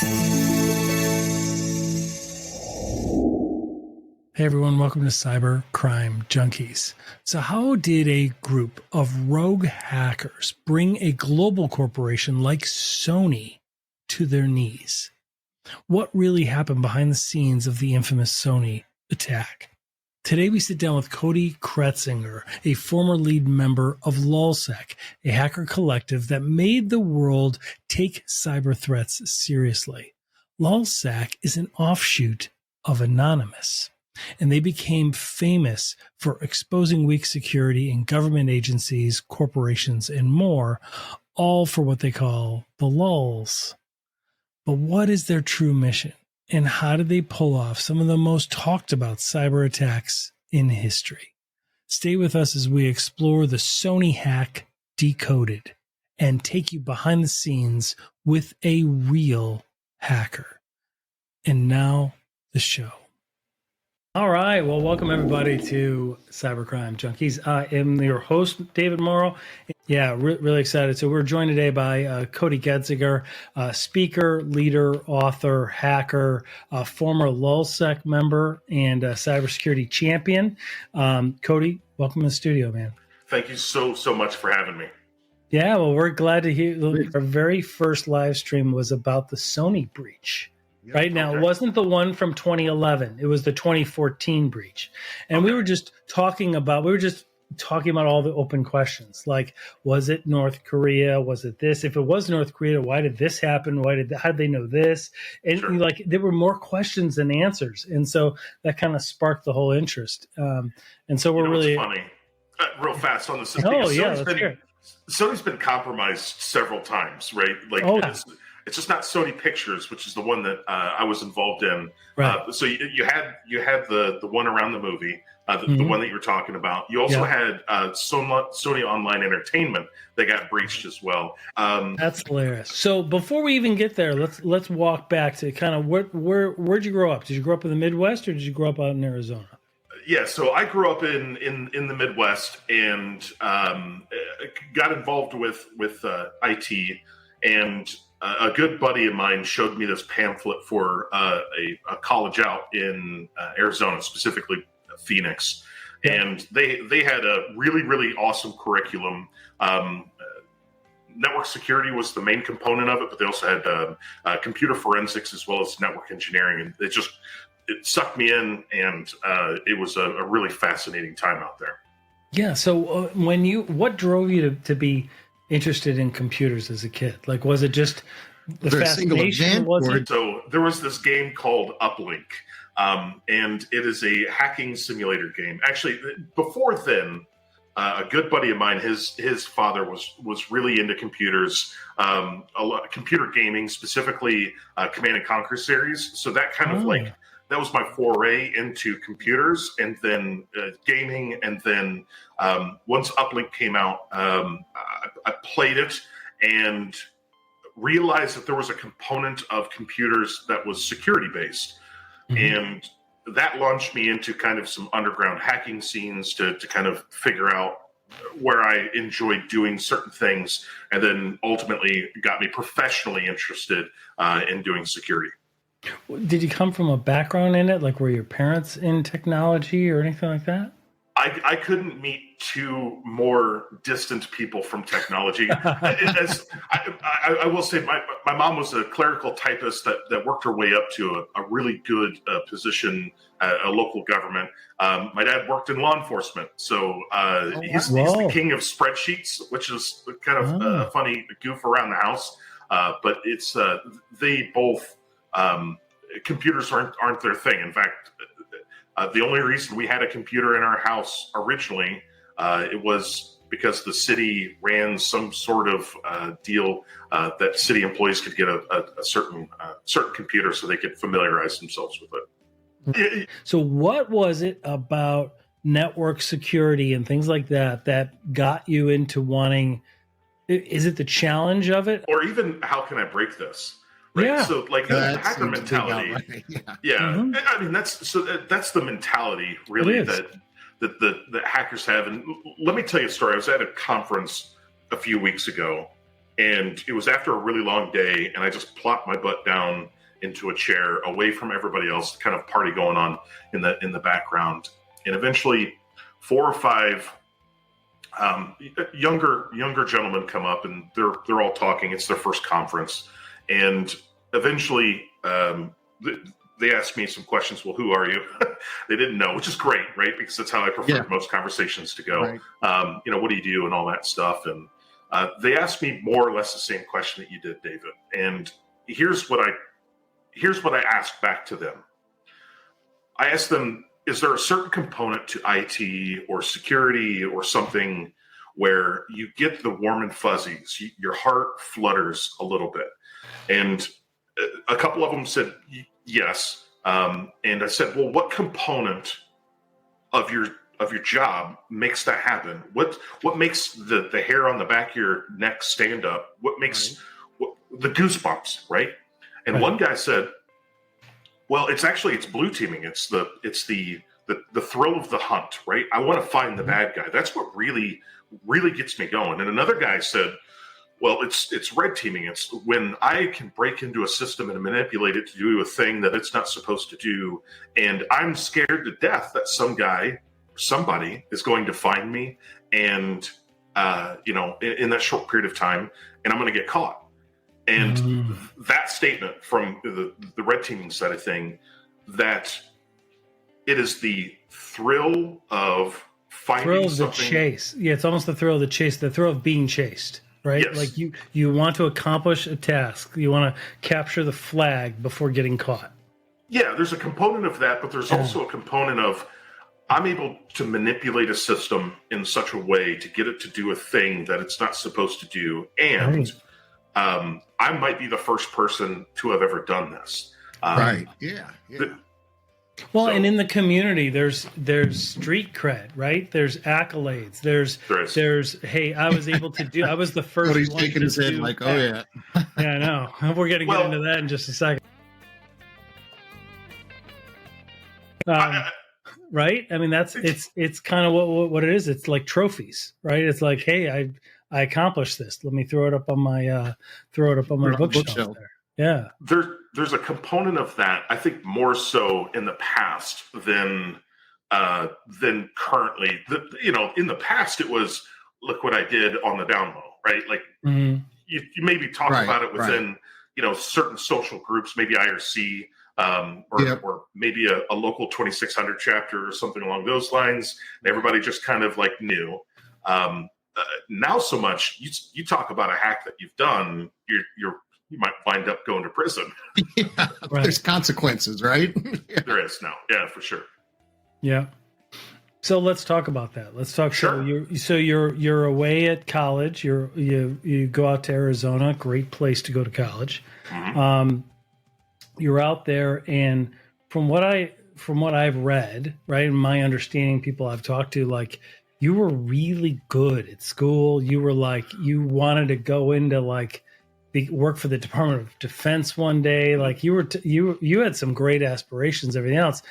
Hey everyone, welcome to Cyber Crime Junkies. So how did a group of rogue hackers bring a global corporation like Sony to their knees? What really happened behind the scenes of the infamous Sony attack? Today we sit down with Cody Kretsinger, a former lead member of LulzSec, a hacker collective that made the world take cyber threats seriously. LulzSec is an offshoot of Anonymous, and they became famous for exposing weak security in government agencies, corporations, and more, all for what they call the lulz. But what is their true mission, and how did they pull off some of the most talked about cyber attacks in history? Stay with us as we explore the Sony Hack Decoded and take you behind the scenes with a real hacker. And now, the show. All right. Well, welcome everybody to Cyber Crime Junkies. I am your host, David Mauro. Yeah, really excited. So we're joined today by Cody Kretsinger, speaker, leader, author, hacker, former LulzSec member, and cybersecurity champion. Cody, welcome to the studio, man. Thank you so much for having me. Yeah, well, we're glad to hear. Our very first live stream was about the Sony breach. Right now, It wasn't the one from 2011. It was the 2014 breach. And we were just talking about all the open questions. Like, was it North Korea? Was it this? If it was North Korea, why did this happen? How did they know this? And there were more questions than answers. And so that kind of sparked the whole interest. And so we're really funny. Real fast on the system. Oh, yeah. Let's hear it. Sony's been compromised several times, right? It's just not Sony Pictures, which is the one that I was involved in. Right. So you had the one around the movie, the one that you were talking about. You also had Sony Online Entertainment that got breached as well. That's hilarious. So before we even get there, let's walk back to kind of where'd you grow up? Did you grow up in the Midwest or did you grow up out in Arizona? Yeah, so I grew up in the Midwest and got involved with IT, and a good buddy of mine showed me this pamphlet for a college out in Arizona, specifically Phoenix, and they had a really awesome curriculum. Network security was the main component of it, but they also had computer forensics as well as network engineering, and it sucked me in, and it was a really fascinating time out there. Yeah. So what drove you to be interested in computers as a kid? Like, was it just the fascination? So there was this game called Uplink, and it is a hacking simulator game. Actually, before then, a good buddy of mine, his father was really into computers, computer gaming, specifically Command and Conquer series. So that kind of that was my foray into computers, and then gaming. And then once Uplink came out, I played it and realized that there was a component of computers that was security based. And that launched me into kind of some underground hacking scenes to kind of figure out where I enjoyed doing certain things, and then ultimately got me professionally interested in doing security. Did you come from a background in it? Like, were your parents in technology or anything like that? I couldn't meet two more distant people from technology. I will say my mom was a clerical typist that worked her way up to a really good position at a local government. My dad worked in law enforcement, so he's the king of spreadsheets, which is kind of a funny goof around the house. But it's they both computers aren't their thing. In fact, the only reason we had a computer in our house originally, it was because the city ran some sort of deal that city employees could get a certain computer so they could familiarize themselves with it. So what was it about network security and things like that got you into wanting? Is it the challenge of it? Or even, how can I break this? Right. Yeah. So like the hacker mentality. Right. Yeah. I mean, that's the mentality really that hackers have. And let me tell you a story. I was at a conference a few weeks ago, And it was after a really long day, and I just plopped my butt down into a chair away from everybody else, kind of party going on in the background. And eventually 4 or 5 younger gentlemen come up, and they're all talking. It's their first conference. And eventually they asked me some questions. Well, who are you? They didn't know, which is great, right? Because that's how I prefer most conversations to go. Right. What do you do and all that stuff. And they asked me more or less the same question that you did, David. And here's what I asked back to them. I asked them, is there a certain component to IT or security or something where you get the warm and fuzzies, your heart flutters a little bit? And a couple of them said yes. And I said, well, what component of your job makes that happen? What makes the hair on the back of your neck stand up? What makes the goosebumps, right? And one guy said, well, it's blue teaming. It's the thrill of the hunt, right? I want to find the bad guy. That's what really gets me going. And another guy said, well, it's red teaming. It's when I can break into a system and manipulate it to do a thing that it's not supposed to do. And I'm scared to death that somebody is going to find me and, in that short period of time, and I'm going to get caught. And that statement from the red teaming side of thing, that it is the thrill of finding something. The chase. Yeah, it's almost the thrill of the chase, the thrill of being chased, right? Yes. Like you want to accomplish a task. You want to capture the flag before getting caught. Yeah, there's a component of that, but there's also a component of I'm able to manipulate a system in such a way to get it to do a thing that it's not supposed to do. And I might be the first person to have ever done this. Right. Yeah. And in the community, there's street cred, right? There's accolades. There's hey, I was able to do. I was the first. He's shaking his head like, oh yeah. Yeah, I know. We're gonna get into that in just a second. Right? I mean, it's kind of what it is. It's like trophies, right? It's like, hey, I accomplished this. Let me throw it up on my bookshelf there. Yeah. There's a component of that, I think, more so in the past than currently. In the past it was, look what I did on the down low, right? Like you maybe talk about it within certain social groups, maybe IRC, or maybe a local 2600 chapter or something along those lines. Everybody just kind of like knew. Now so much you talk about a hack that you've done, you might wind up going to prison. There's consequences, right? There is now. Yeah, for sure. Yeah. So let's talk about that. Let's talk. Sure. You're away at college. You go out to Arizona, great place to go to college. Mm-hmm. You're out there, and from what I've read, right, and my understanding, people I've talked to, like, you were really good at school. You were like, you wanted to go into work for the Department of Defense one day. Like you had some great aspirations, everything else.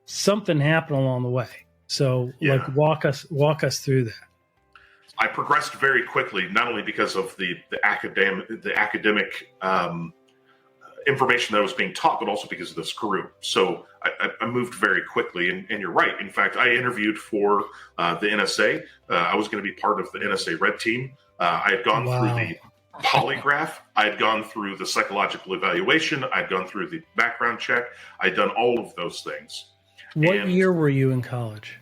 Something happened along the way. So walk us through that. I progressed very quickly, not only because of the academic information that was being taught, but also because of this group. So I moved very quickly, and you're right. In fact, I interviewed for the NSA. I was going to be part of the NSA Red Team. I had gone through the polygraph. I had gone through the psychological evaluation. I'd gone through the background check. I'd done all of those things. What year were you in college?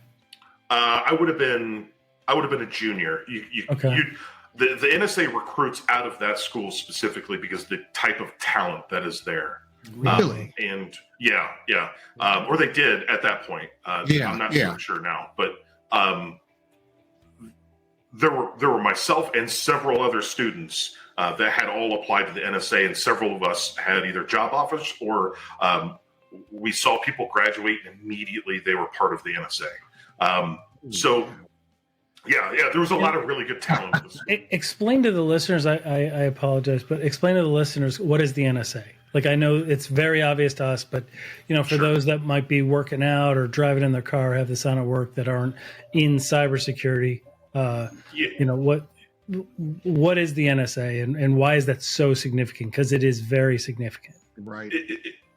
I would have been a junior. The NSA recruits out of that school specifically because the type of talent that is there. Really? Or they did at that point. I'm not super sure now, but there were myself and several other students that had all applied to the NSA, and several of us had either job offers or we saw people graduate and immediately they were part of the NSA. There was a lot of really good talent. Explain to the listeners, I apologize, but explain to the listeners, what is the NSA? Like, I know it's very obvious to us, but, for those that might be working out or driving in their car, have this on at work that aren't in cybersecurity, what? what is the NSA and why is that so significant? Because it is very significant. Right.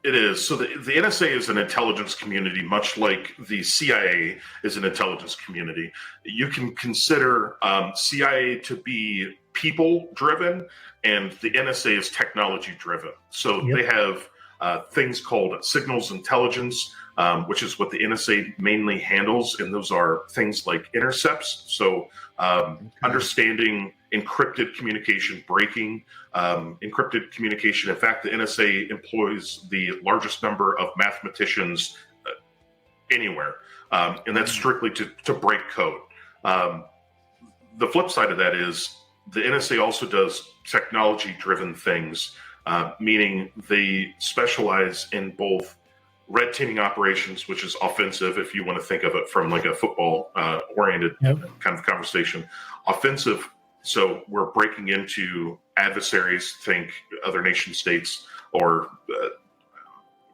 It is. So the NSA is an intelligence community, much like the CIA is an intelligence community. You can consider CIA to be people-driven, and the NSA is technology-driven. So they have things called signals intelligence, which is what the NSA mainly handles, and those are things like intercepts. So understanding encrypted communication, breaking encrypted communication. In fact, the NSA employs the largest number of mathematicians anywhere, and that's strictly to break code. The flip side of that is the NSA also does technology-driven things, meaning they specialize in both red teaming operations, which is offensive, if you want to think of it from like a football oriented kind of conversation. Offensive, so we're breaking into adversaries, think other nation states or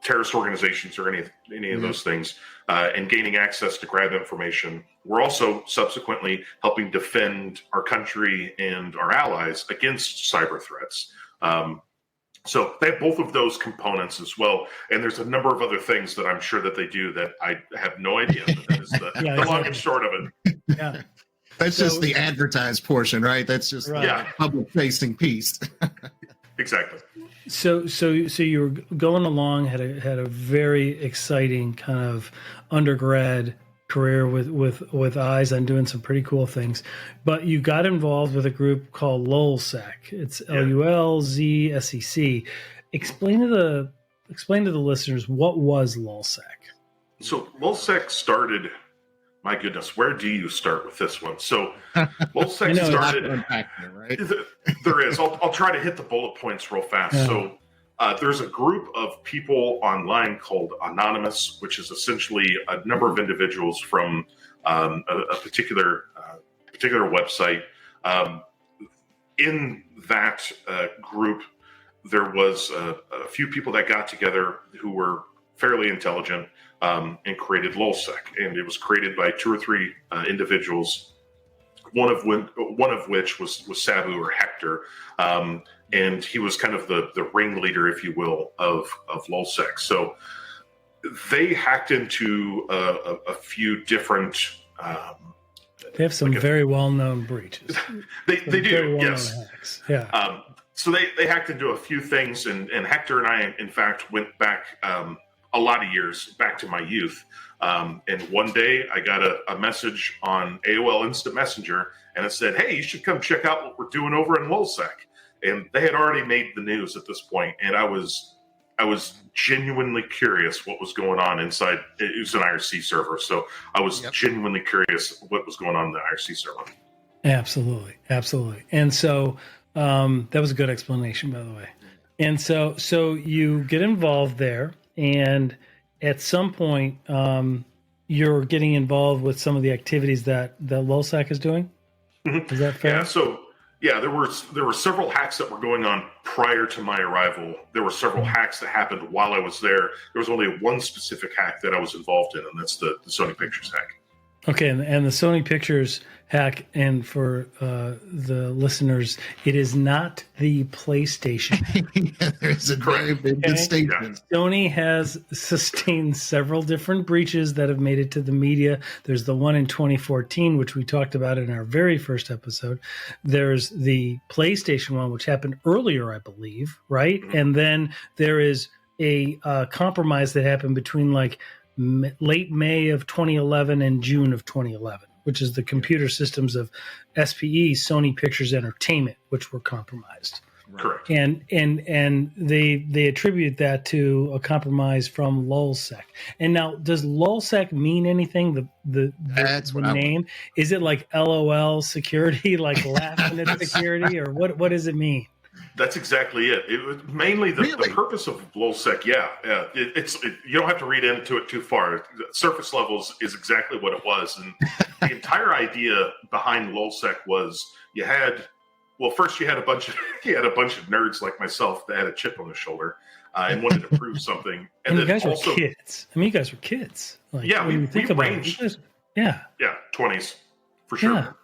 terrorist organizations or any of those things, and gaining access to grab information. We're also subsequently helping defend our country and our allies against cyber threats. So they have both of those components as well. And there's a number of other things that I'm sure that they do that I have no idea. But that is the long and short of it. Yeah. That's just the advertised portion, right? That's just the public-facing piece. Exactly. So you were going along, had a very exciting kind of undergrad career with eyes on doing some pretty cool things, but you got involved with a group called LulzSec. It's LulzSec. Explain to the listeners, what was LulzSec? So LulzSec started. My goodness, where do you start with this one? So LulzSec started. Right? There is. I'll try to hit the bullet points real fast. Yeah. So there's a group of people online called Anonymous, which is essentially a number of individuals from a particular website. In that group, there was a few people that got together who were fairly intelligent and created LulzSec, and it was created by 2 or 3 individuals. One of which was Sabu or Hector. And he was kind of the ringleader, if you will, of LulzSec. So they hacked into a few different. They have some very well-known breaches. they do, yes. Hacks. Yeah. So they hacked into a few things, and Hector and I, in fact, went back a lot of years, back to my youth. And one day I got a message on AOL Instant Messenger, and it said, "Hey, you should come check out what we're doing over in LulzSec." And they had already made the news at this point, and I was genuinely curious what was going on inside. It was an IRC server, so I was genuinely curious what was going on in the IRC server. Absolutely. And so that was a good explanation, by the way. And so you get involved there, and at some point you're getting involved with some of the activities that LulzSec is doing. Mm-hmm. Is that fair? Yeah. So. Yeah, there were several hacks that were going on prior to my arrival. There were several hacks that happened while I was there. There was only one specific hack that I was involved in, and that's the Sony Pictures hack. Okay, and the Sony Pictures hack, and for the listeners, it is not the PlayStation. There's a very big distinction. Yeah. Sony has sustained several different breaches that have made it to the media. There's the one in 2014, which we talked about in our very first episode. There's the PlayStation one, which happened earlier, I believe, right? Mm-hmm. And then there is a compromise that happened between late May of 2011 and June of 2011, which is the computer systems of SPE, Sony Pictures Entertainment, which were compromised. Correct. And they attribute that to a compromise from LulzSec. And now, does LulzSec mean anything? The name? Is it like LOL security, like laughing at security, or what does it mean? That's exactly it. It was mainly the purpose of LulzSec. Yeah. You don't have to read into it too far. Surface levels is exactly what it was, and the entire idea behind LulzSec was first you had a bunch of nerds like myself that had a chip on their shoulder and wanted to prove something, and then you guys were kids. I mean, you guys were kids. When you think about ranged, it, 20s for sure,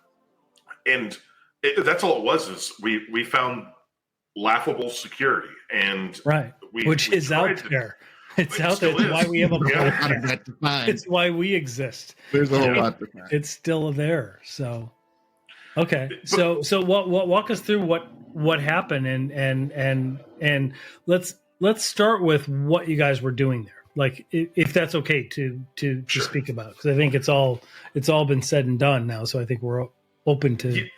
and That's all it was. Is we found laughable security, and which is out there. It's out there. It's why we have a podcast. It's why we exist. There's a whole lot to find. It's still there. So, okay. So what walk us through what happened and let's start with what you guys were doing there. Like, if that's okay to speak about, because I think it's all been said and done now. So I think we're open to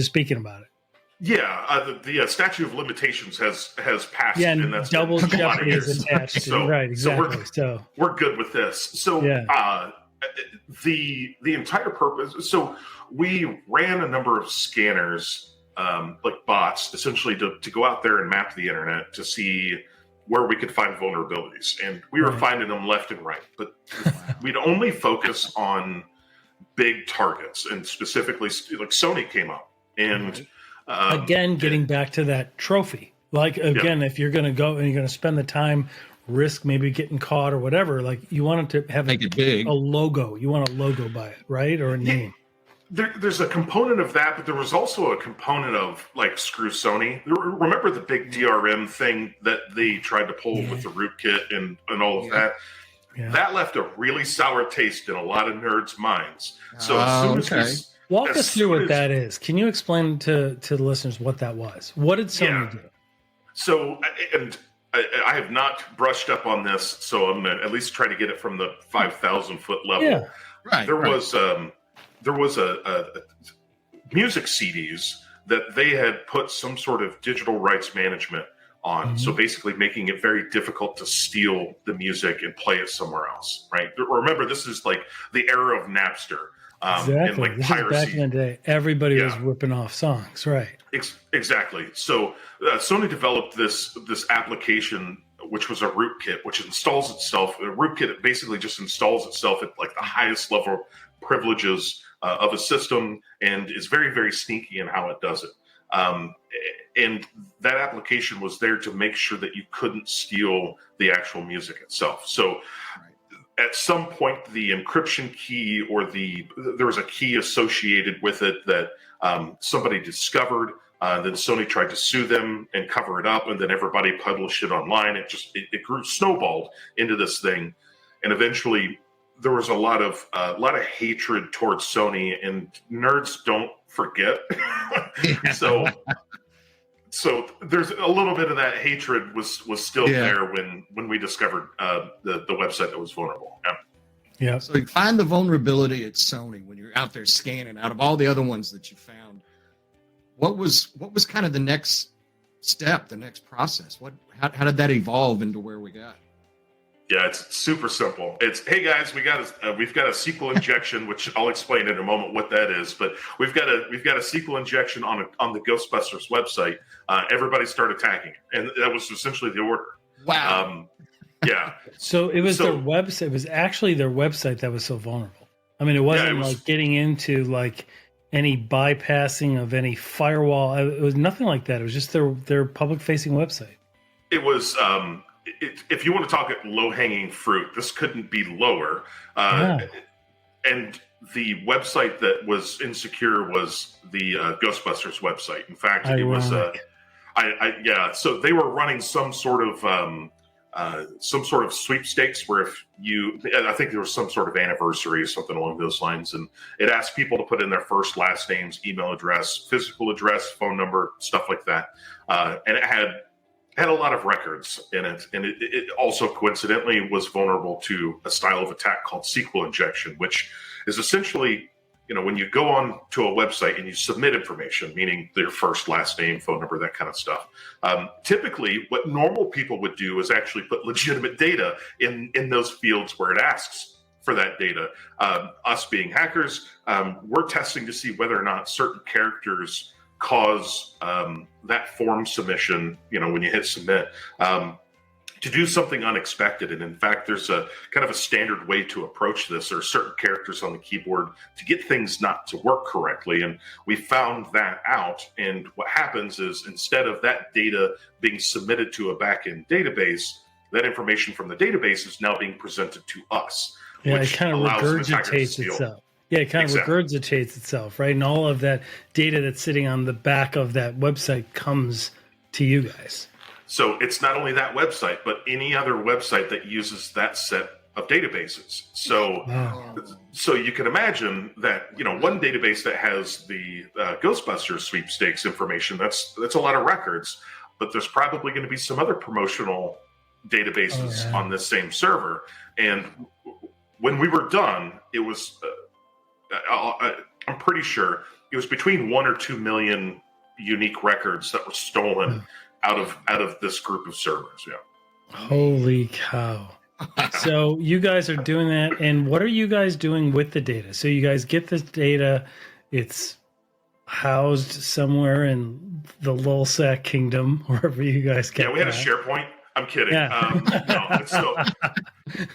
speaking about it. Yeah, the statute of limitations has passed. Yeah, and that's double jeopardy is attached. So, right, exactly. So we're good with this. So the entire purpose. So we ran a number of scanners, like bots, essentially to go out there and map the internet to see where we could find vulnerabilities, and we were finding them left and right. But we'd only focus on big targets, and specifically, like Sony came up, and again, getting back to that trophy. Like, again, if you're going to go and you're going to spend the time, risk maybe getting caught or whatever, like, you want it to have a logo. You want a logo by it, right, or a name. There's a component of that, but there was also a component of, like, screw Sony. Remember the big DRM thing that they tried to pull with the rootkit and all of that? Yeah. That left a really sour taste in a lot of nerds' minds. So as soon as walk us through what that is. Can you explain to the listeners what that was? What did Sony do? So, and I have not brushed up on this, so I'm going to at least try to get it from the 5,000-foot level. Yeah. Right. There was a music CDs that they had put some sort of digital rights management on. Mm-hmm. So basically making it very difficult to steal the music and play it somewhere else, right? Remember, this is like the era of Napster. Exactly. And like this piracy. Is back in the day, everybody was ripping off songs, right? Exactly. So Sony developed this application, which was a rootkit, which installs itself. A rootkit basically just installs itself at like the highest level privileges of a system, and is very, very sneaky in how it does it. And that application was there to make sure that you couldn't steal the actual music itself. So at some point, the encryption key or there was a key associated with it that somebody discovered. Then Sony tried to sue them and cover it up, and then everybody published it online. It grew, snowballed into this thing, and eventually there was a lot of hatred towards Sony, and nerds don't forget. So there's a little bit of that hatred was still there when we discovered the website that was vulnerable. Yeah. So you find the vulnerability at Sony when you're out there scanning. Out of all the other ones that you found, what was kind of the next step, the next process? How did that evolve into where we got? Yeah, it's super simple. It's, hey guys, we've got a SQL injection, which I'll explain in a moment what that is. But we've got a SQL injection on the Ghostbusters website. Everybody started attacking it, and that was essentially the order. Wow. Yeah. So it was their website. It was actually their website that was so vulnerable. I mean, it wasn't like getting into like any bypassing of any firewall. It was nothing like that. It was just their public-facing website. It was. If you want to talk at low-hanging fruit, this couldn't be lower. And the website that was insecure was the Ghostbusters website. In fact, it was. So they were running some sort of sweepstakes where I think there was some sort of anniversary or something along those lines, and it asked people to put in their first, last names, email address, physical address, phone number, stuff like that, and it had a lot of records in it, and it also coincidentally was vulnerable to a style of attack called SQL injection, which is essentially, when you go on to a website and you submit information, meaning their first, last name, phone number, that kind of stuff. Typically, what normal people would do is actually put legitimate data in those fields where it asks for that data. Us being hackers, we're testing to see whether or not certain characters cause that form submission, when you hit submit, to do something unexpected. And in fact, there's a kind of a standard way to approach this. There are certain characters on the keyboard to get things not to work correctly. And we found that out. And what happens is, instead of that data being submitted to a backend database, that information from the database is now being presented to us. Yeah, it kind of regurgitates itself. Yeah, it kind of Exactly. regurgitates itself, right? And all of that data that's sitting on the back of that website comes to you guys. So it's not only that website, but any other website that uses that set of databases. So, Wow. so you can imagine that, one database that has the Ghostbusters sweepstakes information, that's a lot of records, but there's probably going to be some other promotional databases on this same server. And when we were done, it was, I'm pretty sure it was between 1 or 2 million unique records that were stolen out of this group of servers. Yeah. Holy cow. So you guys are doing that, and what are you guys doing with the data? So you guys get this data, it's housed somewhere in the LulzSec kingdom, wherever you guys get. Yeah, we had that. a SharePoint. I'm kidding. Yeah. No, so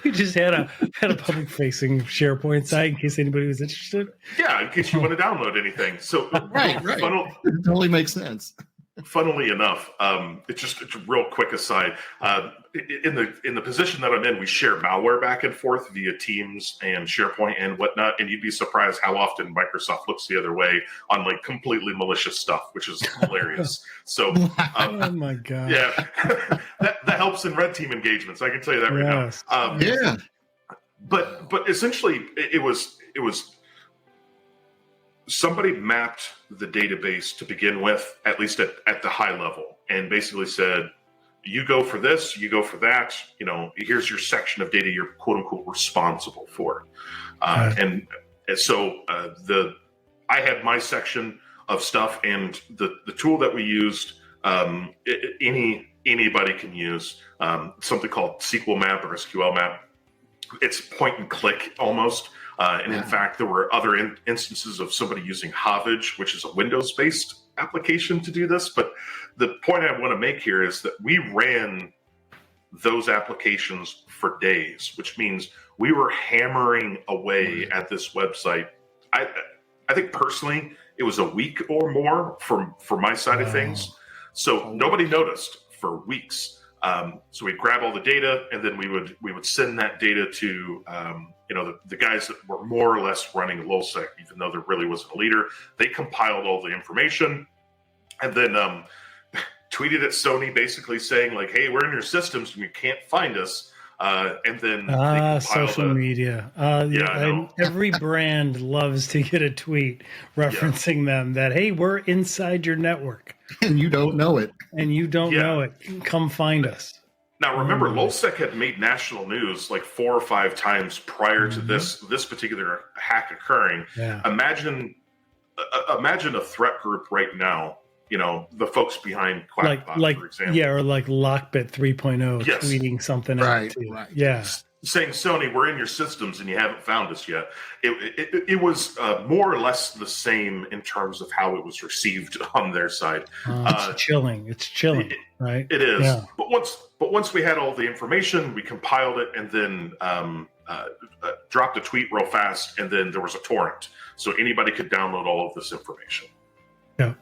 We just had a public facing SharePoint site in case anybody was interested. yeah, in case you want to download anything. So Right. It totally makes sense. Funnily enough, it's a real quick aside. In the position that I'm in, we share malware back and forth via Teams and SharePoint and whatnot. And you'd be surprised how often Microsoft looks the other way on like completely malicious stuff, which is hilarious. So, Oh my god! yeah, that helps in red team engagements. I can tell you that right Yes. now. Yeah. But essentially, it was somebody mapped the database to begin with, at least at the high level, and basically said, you go for this, you go for that, here's your section of data you're quote unquote responsible for. And so I had my section of stuff, and the tool that we used, anybody can use, something called SQL map or SQL map. It's point and click almost. And in fact, there were other instances of somebody using Havage, which is a Windows-based application to do this. But the point I want to make here is that we ran those applications for days, which means we were hammering away at this website. I think personally, it was a week or more for my side of things. So nobody noticed for weeks. So we'd grab all the data, and then we would send that data to the guys that were more or less running LulzSec, even though there really wasn't a leader. They compiled all the information, and then tweeted at Sony basically saying like, "Hey, we're in your systems and you can't find us." And then social media. Every brand loves to get a tweet referencing them that, hey, we're inside your network. And you don't know it. And you don't know it. Come find us. Now, remember, LulzSec had made national news like 4 or 5 times prior to this particular hack occurring. Yeah. Imagine a threat group right now, the folks behind Quackbot, for example. Yeah, or like Lockbit 3.0 Yes. tweeting something out too. Right. Yeah. Saying, Sony, we're in your systems and you haven't found us yet. It was more or less the same in terms of how it was received on their side. It's chilling. It's chilling, right? It is. Yeah. But once we had all the information, we compiled it and then dropped a tweet real fast, and then there was a torrent. So anybody could download all of this information. Yeah.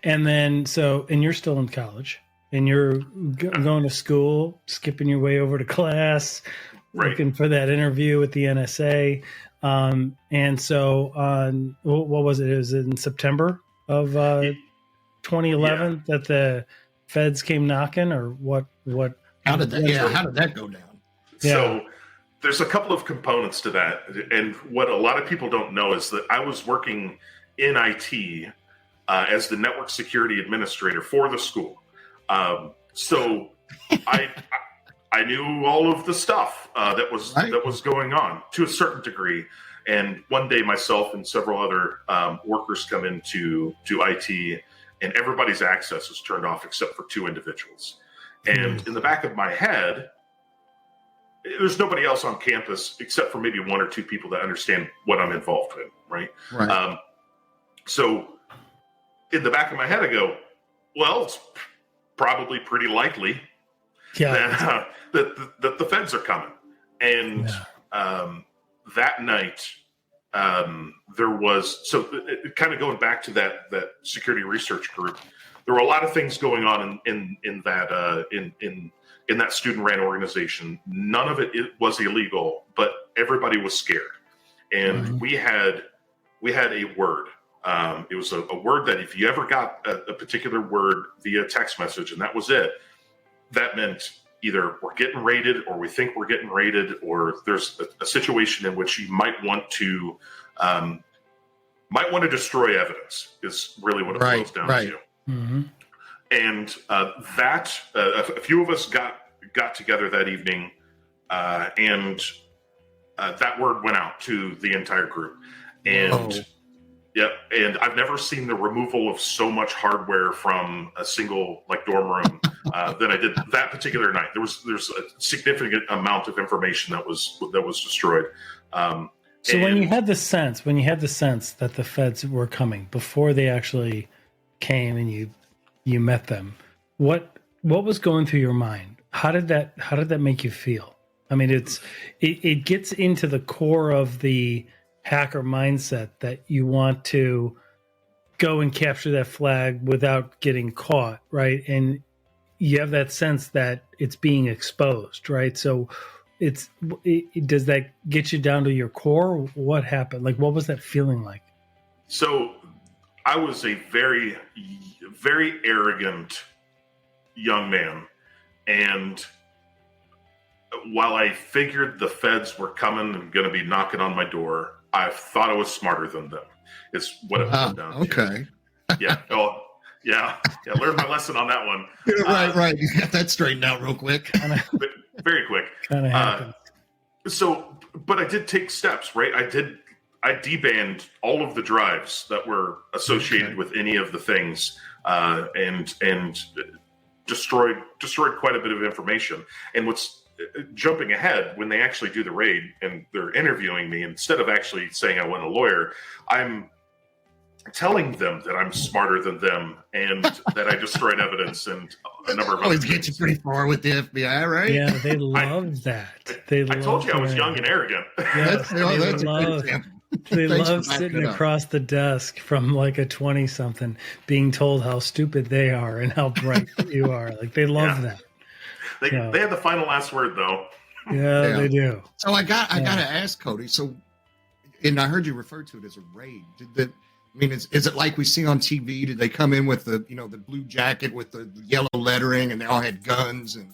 And then, and you're still in college, and you're going to school, skipping your way over to class, looking for that interview with the NSA. And so on, what was it? It was in September of 2011 that the feds came knocking, or what? How did that go down? So there's a couple of components to that. And what a lot of people don't know is that I was working in IT as the network security administrator for the school. So I knew all of the stuff that was going on to a certain degree. And one day, myself and several other workers come into IT, and everybody's access is turned off except for 2 individuals. And in the back of my head, there's nobody else on campus except for maybe 1 or 2 people that understand what I'm involved in, right? So in the back of my head, I go, well, it's probably pretty likely that the feds are coming. And that night, there was, kind of going back to that security research group, there were a lot of things going on in that student ran organization. None of it was illegal, but everybody was scared. and we had a word. It was a word that if you ever got a particular word via text message, and that was it, that meant either we're getting raided, or we think we're getting raided, or there's a situation in which you might want to destroy evidence. Is really what it boils down to. Mm-hmm. And a few of us got together that evening, and that word went out to the entire group. And yep, and I've never seen the removal of so much hardware from a single dorm room than I did that particular night. There's a significant amount of information that was destroyed. So when you had the sense that the feds were coming before they actually came and you met them, what was going through your mind? How did that make you feel? I mean, it gets into the core of the hacker mindset that you want to go and capture that flag without getting caught, right? And you have that sense that it's being exposed, right? So does that get you down to your core? What happened? What was that feeling like? So I was a very, very arrogant young man. And while I figured the feds were coming and going to be knocking on my door, I thought I was smarter than them. It's what it comes down to. Okay. Yeah. Oh, yeah. Yeah. Learned my lesson on that one. Right. You got that straightened out real quick. Very quick. Kind of happened. But I did take steps, right? I debanned all of the drives that were associated with any of the things, and destroyed quite a bit of information. And what's jumping ahead, when they actually do the raid and they're interviewing me, instead of actually saying I want a lawyer, I'm telling them that I'm smarter than them and that I destroyed evidence and a number of always get you pretty far with the FBI, right? Yeah, they love that. I told you I was young and arrogant. Yes, they love sitting across the desk from a 20-something being told how stupid they are and how bright you are. They love that. They have the final last word, though. Yeah, they do. So I got to ask Cody. So, and I heard you refer to it as a raid. Is it like we see on TV? Did they come in with the blue jacket with the yellow lettering, and they all had guns? And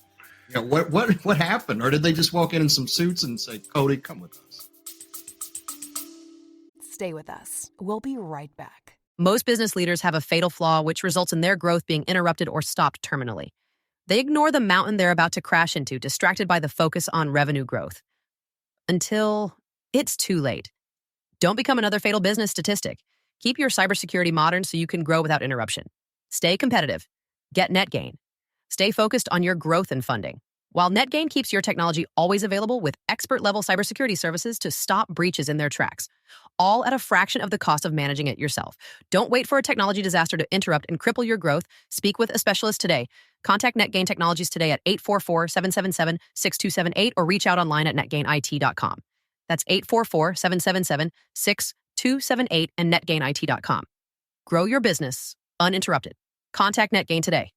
what happened? Or did they just walk in some suits and say, "Cody, come with us"? Stay with us. We'll be right back. Most business leaders have a fatal flaw which results in their growth being interrupted or stopped terminally. They ignore the mountain they're about to crash into, distracted by the focus on revenue growth. Until it's too late. Don't become another fatal business statistic. Keep your cybersecurity modern so you can grow without interruption. Stay competitive. Get NetGain. Stay focused on your growth and funding. While NetGain keeps your technology always available with expert-level cybersecurity services to stop breaches in their tracks, all at a fraction of the cost of managing it yourself. Don't wait for a technology disaster to interrupt and cripple your growth. Speak with a specialist today. Contact NetGain Technologies today at 844-777-6278 or reach out online at netgainit.com. That's 844-777-6278 and netgainit.com. Grow your business uninterrupted. Contact NetGain today.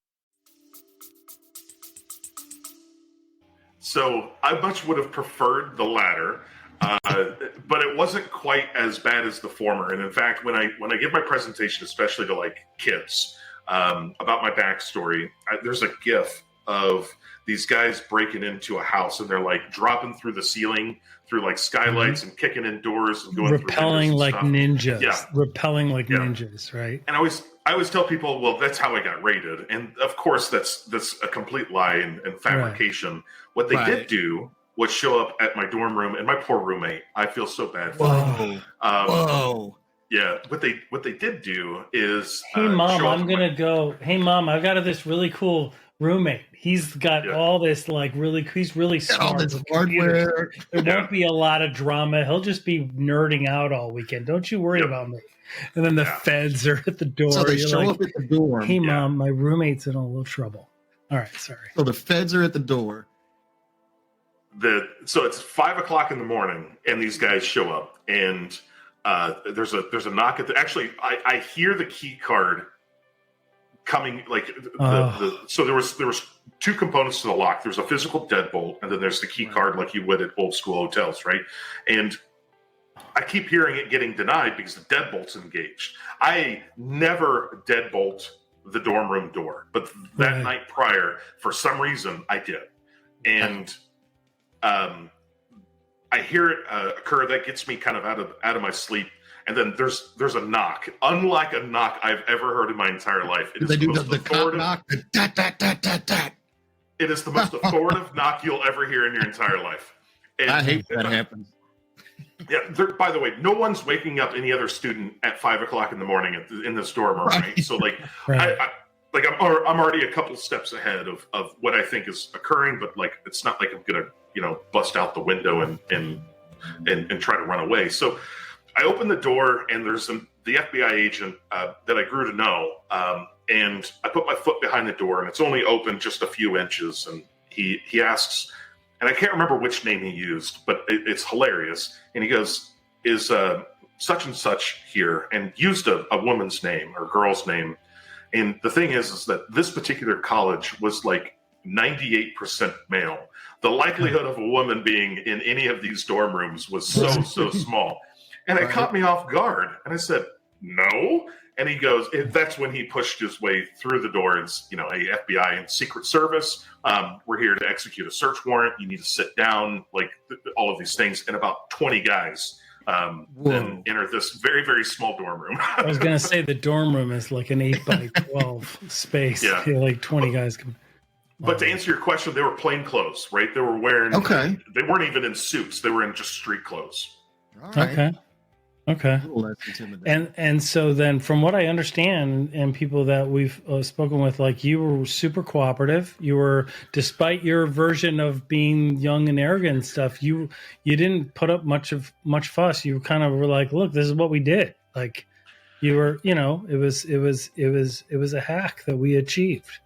So I much would have preferred the latter, but it wasn't quite as bad as the former. And in fact, when I give my presentation, especially to kids, about my backstory, there's a GIF of these guys breaking into a house, and they're dropping through the ceiling, through skylights, and kicking in doors and going repelling through like ninjas. Yeah, repelling like ninjas, right? And I always tell people, well, that's how I got raided, and of course that's a complete lie and fabrication. Right. What they did do was show up at my dorm room, and my poor roommate. I feel so bad for him. Whoa. Yeah, what they did do is, hey mom, I'm gonna go. Hey mom, I've got this really cool roommate. He's got all this he's really smart. All this hardware. There won't be a lot of drama. He'll just be nerding out all weekend. Don't you worry about me. And then the feds are at the door. So they show up at the door. Hey mom, my roommate's in a little trouble. All right, sorry. So the feds are at the door. So it's 5:00 in the morning, and these guys show up, and there's a knock at the. Actually, I hear the key card coming. So there was two components to the lock. There's a physical deadbolt, and then there's the key card, like you would at old school hotels, right? And I keep hearing it getting denied because the deadbolt's engaged. I never deadbolt the dorm room door, but that night prior, for some reason, I did. And I hear it occur. That gets me kind of out of my sleep. And then there's a knock, unlike a knock I've ever heard in my entire life. It is the most authoritative knock. It is the most authoritative knock you'll ever hear in your entire life. And I hate that happens. Yeah. By the way, no one's waking up any other student at 5 o'clock in the morning in this dorm room, right? So like, I'm already a couple steps ahead of what I think is occurring, but like, it's not like I'm gonna bust out the window and try to run away. So I open the door, and there's the FBI agent that I grew to know, and I put my foot behind the door, and it's only open just a few inches, and he asks, and I can't remember which name he used, but it's hilarious. And he goes, "Is such and such here?" And used a woman's name or girl's name. And the thing is that this particular college was like 98% male. The likelihood of a woman being in any of these dorm rooms was so small. And it caught me off guard. And I said, "No." And he goes, that's when he pushed his way through the door. It's, a FBI and Secret Service. We're here to execute a search warrant. You need to sit down, like all of these things. And about 20 guys then enter this very, very small dorm room. I was going to say the dorm room is like an 8x12 space. Yeah. Like 20 guys can. But to answer your question, they were plain clothes, right? They were wearing, they weren't even in suits. They were in just street clothes. All right. Okay. And so then from what I understand and people that we've spoken with, like you were super cooperative. You were, despite your version of being young and arrogant and stuff, you didn't put up much fuss. You kind of were like, look, this is what we did. Like you were, it was a hack that we achieved.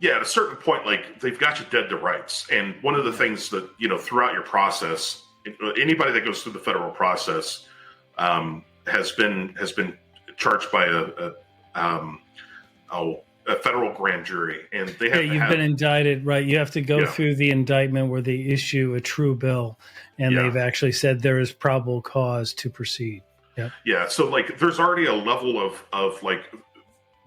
Yeah, at a certain point, like they've got you dead to rights. And one of the things that, throughout your process, anybody that goes through the federal process has been charged by a federal grand jury, and they have been indicted, right? You have to go through the indictment where they issue a true bill, and they've actually said there is probable cause to proceed. Yeah. So like, there's already a level of like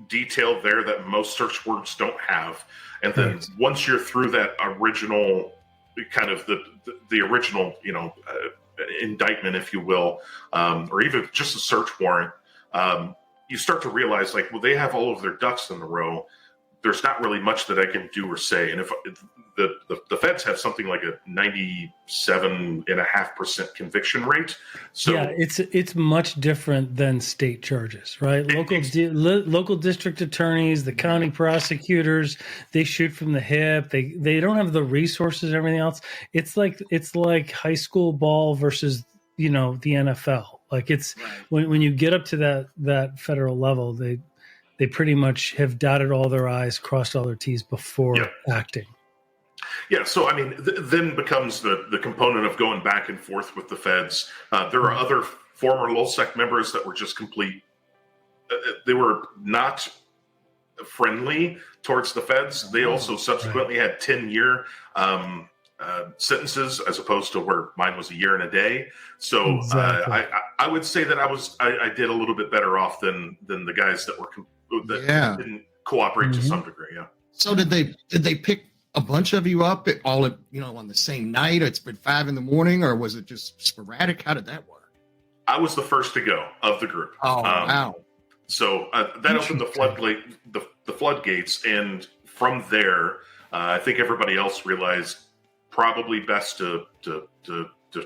detail there that most search warrants don't have, and then once you're through that original kind of the original, indictment, if you will, or even just a search warrant, you start to realize like, well, they have all of their ducks in a row. There's not really much that I can do or say. And if the feds have something like a 97.5% conviction rate. So yeah, it's much different than state charges, right? Local district attorneys, the county prosecutors, they shoot from the hip. They don't have the resources and everything else. It's like high school ball versus, the NFL. Like it's when you get up to that federal level, they pretty much have dotted all their I's, crossed all their T's before acting. Yeah, so I mean, then becomes the component of going back and forth with the feds. There are other former LulzSec members that were just complete. They were not friendly towards the feds. They also subsequently had 10-year sentences, as opposed to where mine was a year and a day. So I would say that I did a little bit better off than the guys that didn't cooperate to some degree. Yeah. So did they pick a bunch of you up all at, on the same night? It's been 5 a.m, or was it just sporadic? How did that work? I was the first to go of the group. Oh, wow. So that opened the floodgates, and from there, I think everybody else realized probably best to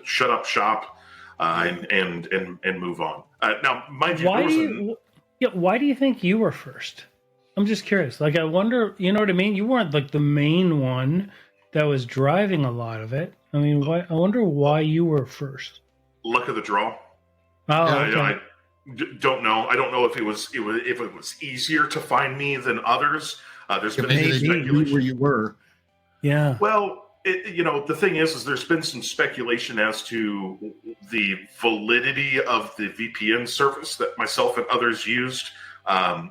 shut up shop and move on. Now, mind you, why do you think you were first? I'm just curious. Like, I wonder, you know what I mean? You weren't like the main one that was driving a lot of it. I mean, I wonder why you were first. Luck of the draw. Oh, okay. I don't know. I don't know if it was easier to find me than others. There's been speculation where you were. Yeah. Well, the thing is there's been some speculation as to the validity of the VPN service that myself and others used.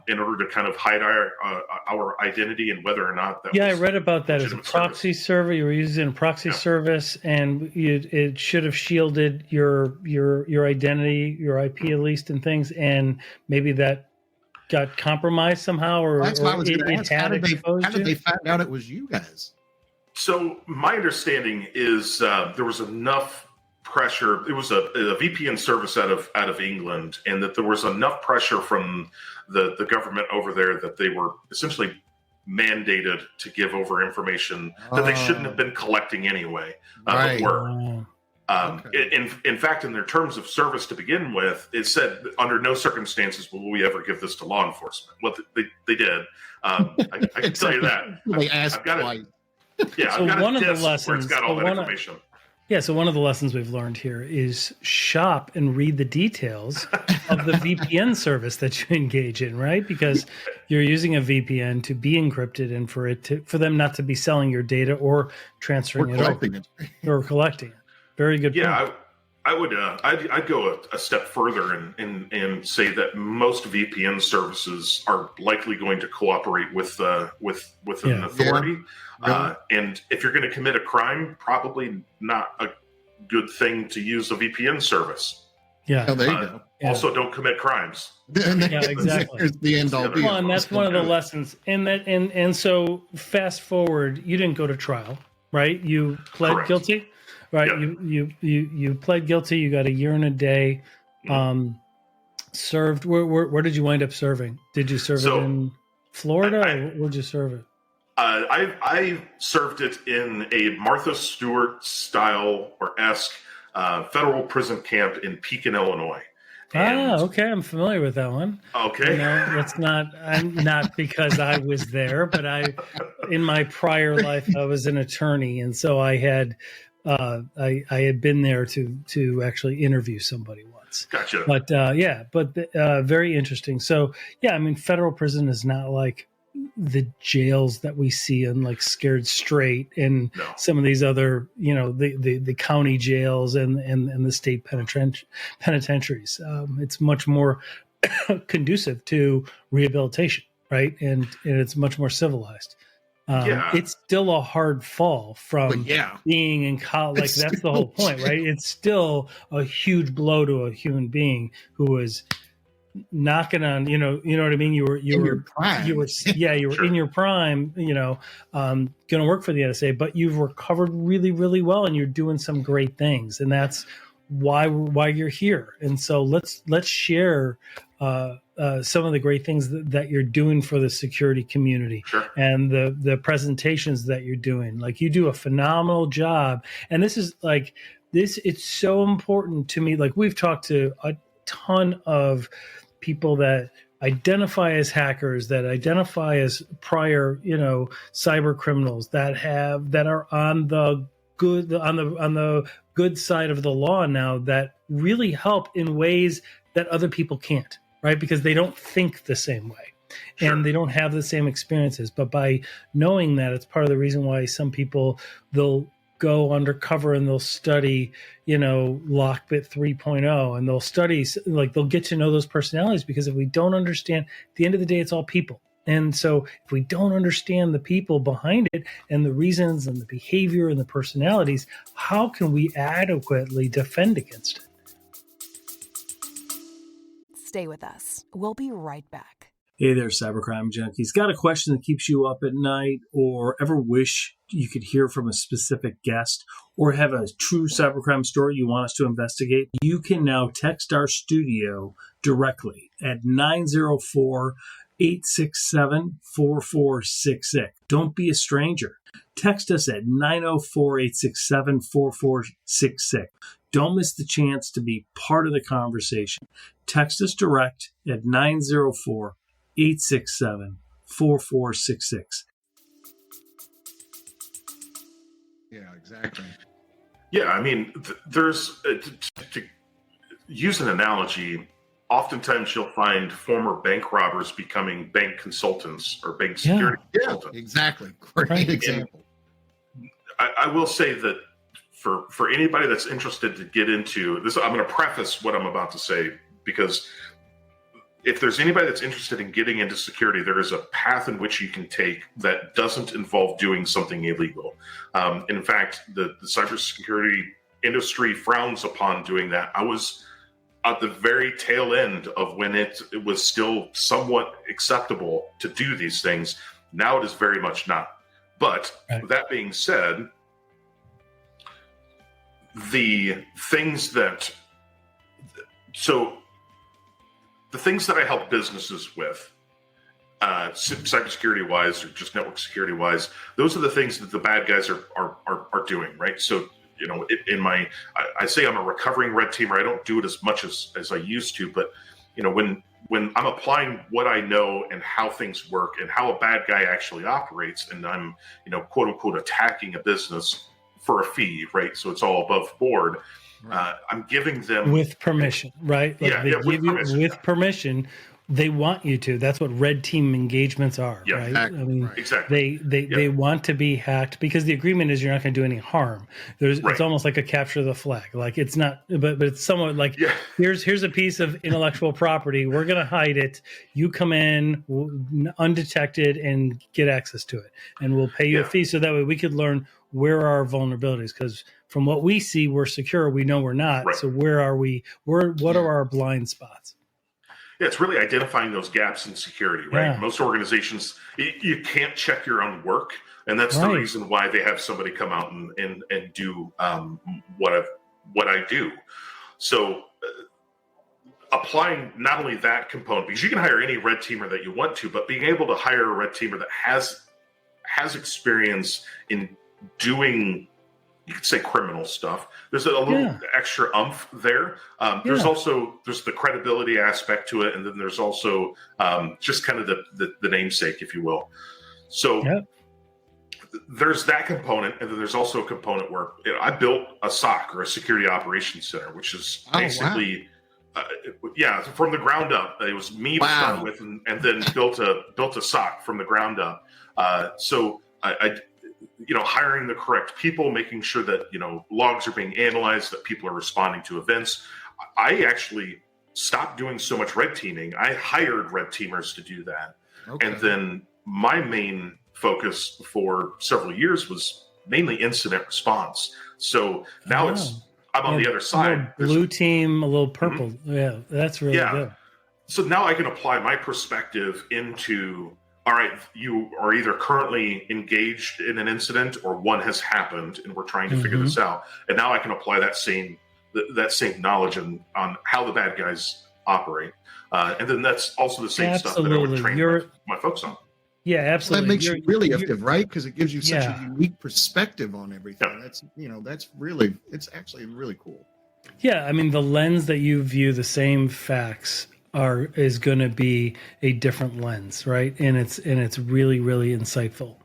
in order to kind of hide our identity and whether or not that. Yeah, I was read about that as a legitimate proxy service. server. You were using a proxy service, and it should have shielded your identity, your IP at least, and things. And maybe that got compromised somehow, or, That's what I was going to it ask. had How exposed did you. they find out it was you guys? So my understanding is there was enough pressure. It was a VPN service out of England, and that there was enough pressure from the government over there that they were essentially mandated to give over information that they shouldn't have been collecting anyway. Right. Before. Okay. In fact, in their terms of service to begin with, it said under no circumstances will we ever give this to law enforcement. Well, they did. I can tell you that. They asked I've got twice. Yeah, So I've got one a of the disc where it's lessons- got all so that one of- information. Yeah, so one of the lessons we've learned here is shop and read the details of the VPN service that you engage in, right? Because you're using a VPN to be encrypted and for them not to be selling your data or transferring it over or collecting it. Very good point. Yeah, I'd go a step further and say that most VPN services are likely going to cooperate with an authority. Yeah. And if you're going to commit a crime, probably not a good thing to use a VPN service. Yeah. Oh, there you go. Yeah. Also, don't commit crimes. Yeah, exactly. There's the end all be Well, all. and that's one of the lessons. And so fast forward, you didn't go to trial, right? You pled Correct. guilty, right? Yeah. You pled guilty. You got a year and a day. Served. Where did you wind up serving? Did you serve it in Florida, or where'd you serve it? I served it in a Martha Stewart style or esque federal prison camp in Pekin, Illinois. Okay, I'm familiar with that one. Okay, You know, that's not. I'm not because I was there, but in my prior life, I was an attorney, and so I had had been there to actually interview somebody once. Gotcha. But very interesting. So yeah, I mean, federal prison is not like the jails that we see in like Scared Straight and some of these other, the county jails and the state penitentiaries. It's much more conducive to rehabilitation, right? And it's much more civilized. It's still a hard fall from being in college. Like that's the whole point, right? It's still a huge blow to a human being who was knocking on, you know what I mean? You were in your prime, going to work for the NSA, but you've recovered really, really well and you're doing some great things. And that's why you're here. And so let's share some of the great things that you're doing for the security community and the presentations that you're doing. Like you do a phenomenal job. And this is like this, it's so important to me. Like we've talked to a ton of people that identify as hackers, that identify as prior, cyber criminals that are on the good side of the law now, that really help in ways that other people can't, right? Because they don't think the same way and they don't have the same experiences. But by knowing that, it's part of the reason why some people, they'll go undercover and they'll study, Lockbit 3.0, and they'll study, like they'll get to know those personalities, because if we don't understand, at the end of the day, it's all people. And so if we don't understand the people behind it and the reasons and the behavior and the personalities, how can we adequately defend against it? Stay with us. We'll be right back. Hey there, Cyber Crime Junkies. Got a question that keeps you up at night, or ever wish you could hear from a specific guest, or have a true cybercrime story you want us to investigate? You can now text our studio directly at 904-867-4466. Don't be a stranger. Text us at 904-867-4466. Don't miss the chance to be part of the conversation. Text us direct at 904-867-4466. Yeah, exactly. Yeah, I mean, there's to use an analogy. Oftentimes, you'll find former bank robbers becoming bank consultants or bank security consultants. Yeah, exactly. Great example. I will say that for anybody that's interested to get into this, I'm going to preface what I'm about to say, because if there's anybody that's interested in getting into security, there is a path in which you can take that doesn't involve doing something illegal. In fact, the cybersecurity industry frowns upon doing that. I was at the very tail end of when it was still somewhat acceptable to do these things. Now it is very much not. But that being said, the things that I help businesses with, cybersecurity wise or just network security wise, those are the things that the bad guys are doing, right? So, I say I'm a recovering red teamer. I don't do it as much as I used to, but when I'm applying what I know and how things work and how a bad guy actually operates, and I'm, quote unquote, attacking a business for a fee, right? So it's all above board. I'm giving them with permission, right? Like they give you with permission. They want you to. That's what red team engagements are, right? Exactly. I mean, exactly. They want to be hacked because the agreement is you're not going to do any harm. It's almost like a capture the flag. Like it's not, but it's somewhat like here's a piece of intellectual property. We're going to hide it. You come in undetected and get access to it, and we'll pay you a fee so that way we could learn where are our vulnerabilities, because from what we see, we're secure. We know we're not. Right. So where are we? What are our blind spots? Yeah, it's really identifying those gaps in security, right? Yeah. Most organizations, you can't check your own work, and that's the reason why they have somebody come out and do what I do. So applying not only that component, because you can hire any red teamer that you want to, but being able to hire a red teamer that has experience in doing, you could say, criminal stuff. There's a little extra oomph there. There's the credibility aspect to it, and then there's also just kind of the namesake, if you will. So there's that component, and then there's also a component where I built a SOC, or a Security Operations Center, which is basically from the ground up. It was me to start with, and then built a SOC from the ground up. So I hiring the correct people, making sure that, logs are being analyzed, that people are responding to events. I actually stopped doing so much red teaming. I hired red teamers to do that. Okay. And then my main focus for several years was mainly incident response. So now I'm on the other side. Blue team, a little purple. Mm-hmm. Yeah, that's really good. So now I can apply my perspective into, all right, you are either currently engaged in an incident or one has happened, and we're trying to figure this out. And now I can apply that same knowledge on how the bad guys operate. And then that's also the same stuff that I would train my folks on. Yeah, absolutely. Well, that makes you really effective, right? Because it gives you such a unique perspective on everything. Yeah. It's actually really cool. Yeah, I mean, the lens that you view the same facts is going to be a different lens, right? And it's really, really insightful.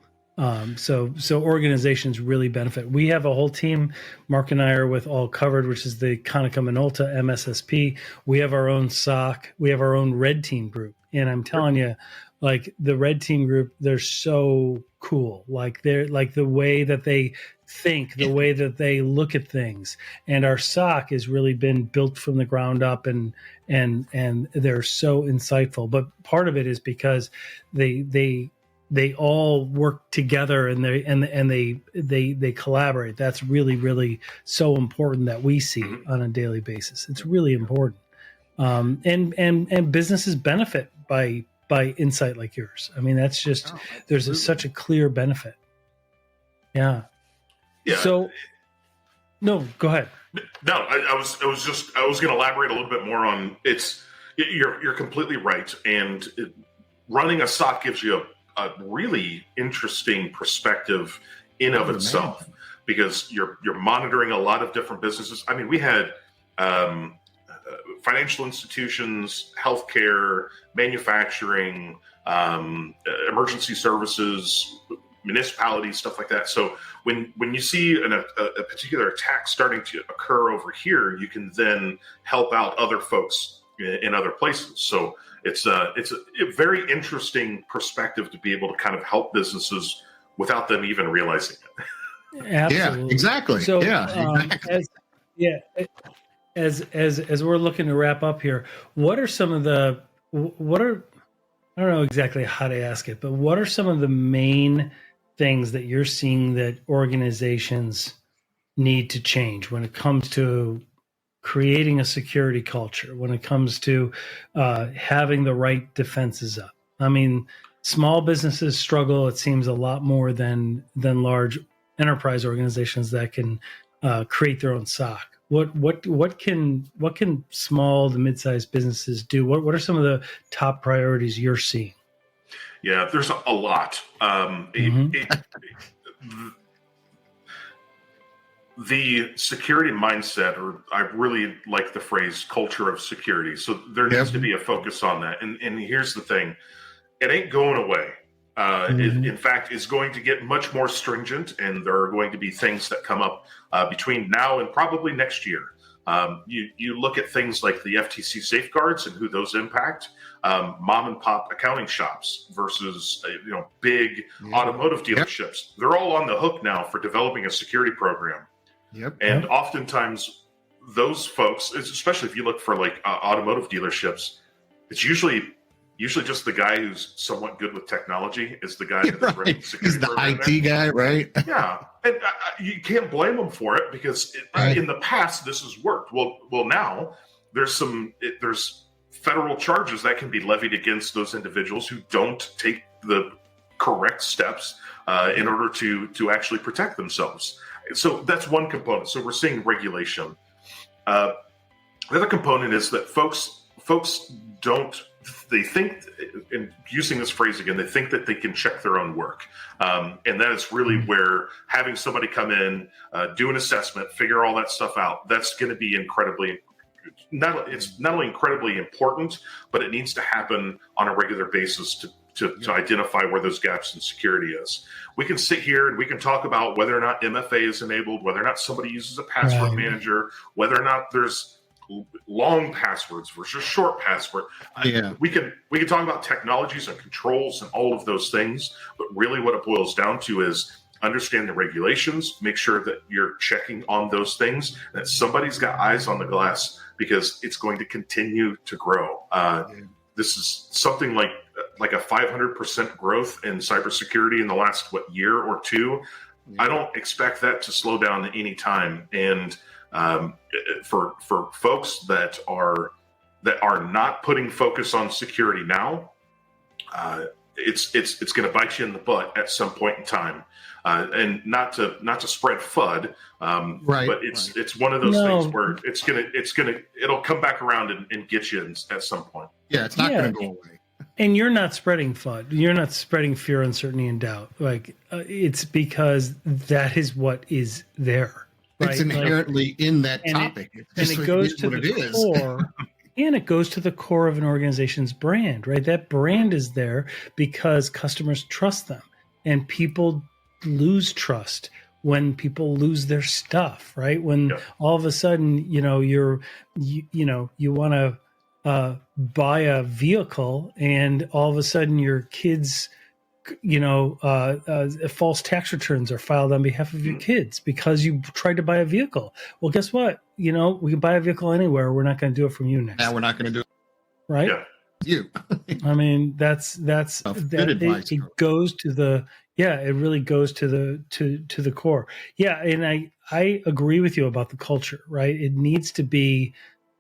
So organizations really benefit. We have a whole team. Mark and I are with All Covered, which is the Konica Minolta MSSP. We have our own SOC. We have our own red team group. And I'm telling you, like the red team group, they're so cool. Like they're like the way that they think, the way that they look at things. And our SOC has really been built from the ground up, and they're so insightful. But part of it is because they all work together, and they collaborate. That's really, really so important that we see on a daily basis. It's really important. And businesses benefit by insight like yours. I mean, that's just there's such a clear benefit. Yeah. So, no, go ahead. No, I was going to elaborate a little bit more on you're completely right, and running a SOC gives you a really interesting perspective in of itself, because you're monitoring a lot of different businesses. I mean, we had financial institutions, healthcare, manufacturing, emergency services, municipalities, stuff like that. So when you see a particular attack starting to occur over here, you can then help out other folks in other places. So it's a very interesting perspective to be able to kind of help businesses without them even realizing it. Absolutely. Yeah, exactly. So, exactly. As we're looking to wrap up here, what are some of the what are, I don't know exactly how to ask it, but what are some of the main things that you're seeing that organizations need to change when it comes to creating a security culture, when it comes to having the right defenses up? I mean, small businesses struggle, it seems, a lot more than large enterprise organizations that can create their own SOC. What can small to mid-sized businesses do? What are some of the top priorities you're seeing? Yeah, there's a lot. The security mindset, or I really like the phrase culture of security. So there needs to be a focus on that. And here's the thing, it ain't going away. It, in fact, is going to get much more stringent, and there are going to be things that come up between now and probably next year. You look at things like the FTC safeguards and who those impact. Mom and pop accounting shops versus big automotive dealerships. They're all on the hook now for developing a security program. And oftentimes those folks, especially if you look for like automotive dealerships, it's usually just the guy who's somewhat good with technology is the guy that's running the security. He's the IT guy, right? Yeah, and you can't blame him for it because in the past this has worked. Well, now there's federal charges that can be levied against those individuals who don't take the correct steps in order to actually protect themselves. So that's one component. So we're seeing regulation. The other component is that folks don't. They think, and using this phrase again, they think that they can check their own work. And that is really where having somebody come in, do an assessment, figure all that stuff out, that's going to be it's not only incredibly important, but it needs to happen on a regular basis to identify where those gaps in security is. We can sit here and we can talk about whether or not MFA is enabled, whether or not somebody uses a password manager, whether or not there's long passwords versus short password. We can talk about technologies and controls and all of those things, but really what it boils down to is understand the regulations, make sure that you're checking on those things, that somebody's got eyes on the glass because it's going to continue to grow. This is something like a 500% growth in cybersecurity in the last year or two. I don't expect that to slow down at any time. And for folks that are not putting focus on security now, it's going to bite you in the butt at some point in time. And not to spread FUD, but it's one of those things where it'll come back around and get you at some point. Yeah, it's not going to go away. And you're not spreading FUD. You're not spreading fear, uncertainty, and doubt. Like it's because that is what is there. Right? It's inherently in that topic. And it goes to the core. And it goes to the core of an organization's brand, right? That brand is there because customers trust them, and people lose trust when people lose their stuff, right? When all of a sudden, you want to buy a vehicle, and all of a sudden your kids, false tax returns are filed on behalf of your kids because you tried to buy a vehicle. Well, guess what? We can buy a vehicle anywhere. We're not going to do it from you next. Now we're not going to do it. Right? Yeah. You. I mean, it goes to the, it really goes to the core. Yeah. And I agree with you about the culture, right? It needs to be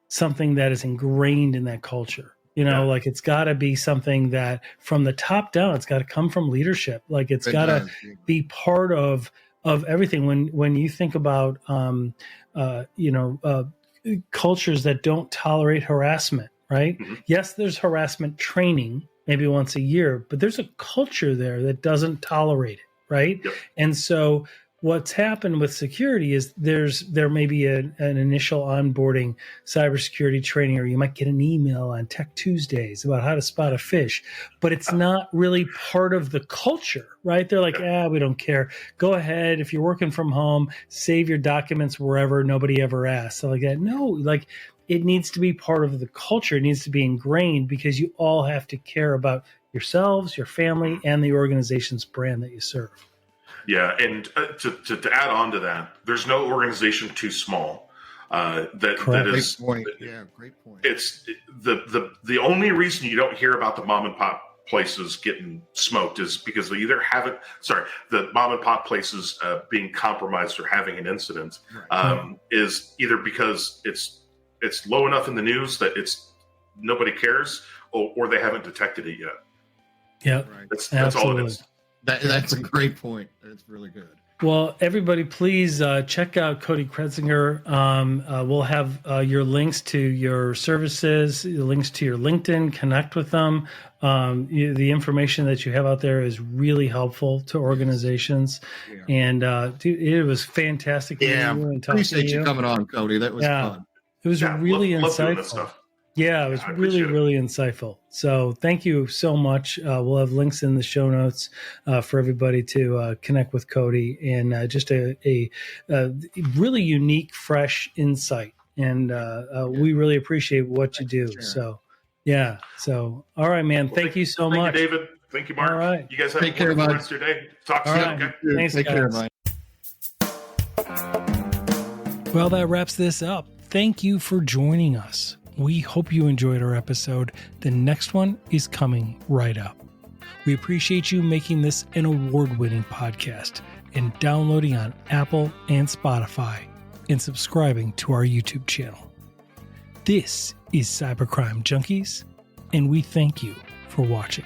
something that is ingrained in that culture. Like it's got to be something that from the top down, it's got to come from leadership. Like it's got to be part of everything. When you think about, cultures that don't tolerate harassment, right? Mm-hmm. Yes, there's harassment training maybe once a year, but there's a culture there that doesn't tolerate it, right? Yep. And so what's happened with security is there may be an initial onboarding cybersecurity training, or you might get an email on Tech Tuesdays about how to spot a fish, but it's not really part of the culture, right? They're like, we don't care. Go ahead. If you're working from home, save your documents wherever, nobody ever asks. So like that. No, like it needs to be part of the culture. It needs to be ingrained because you all have to care about yourselves, your family, and the organization's brand that you serve. Yeah, and to add on to that, there's no organization too small. That is great point. Yeah, great point. It's the only reason you don't hear about the mom and pop places getting smoked is because they either haven't. Sorry, the mom and pop places being compromised or having an incident is either because it's low enough in the news that nobody cares, or they haven't detected it yet. Yeah, Right. That's all it is. That's a great point. That's really good. Well, everybody, please check out Cody Kretsinger. We'll have your links to your services, links to your LinkedIn. Connect with them. The information that you have out there is really helpful to organizations. Yeah. And dude, it was fantastic. Yeah, appreciate you coming on, Cody. That was fun. It was really love doing insightful. this stuff. Yeah, it was really insightful. So thank you so much. We'll have links in the show notes for everybody to connect with Cody, and just a really unique, fresh insight. And we really appreciate what you do. So, yeah. So, all right, man. Well, thank you so much. Thank you, David. Thank you, Mark. All right. You guys have a wonderful rest of your day. Talk to you. Okay. Thanks, Take care, Mike. Well, that wraps this up. Thank you for joining us. We hope you enjoyed our episode. The next one is coming right up. We appreciate you making this an award-winning podcast and downloading on Apple and Spotify and subscribing to our YouTube channel. This is Cyber Crime Junkies, and we thank you for watching.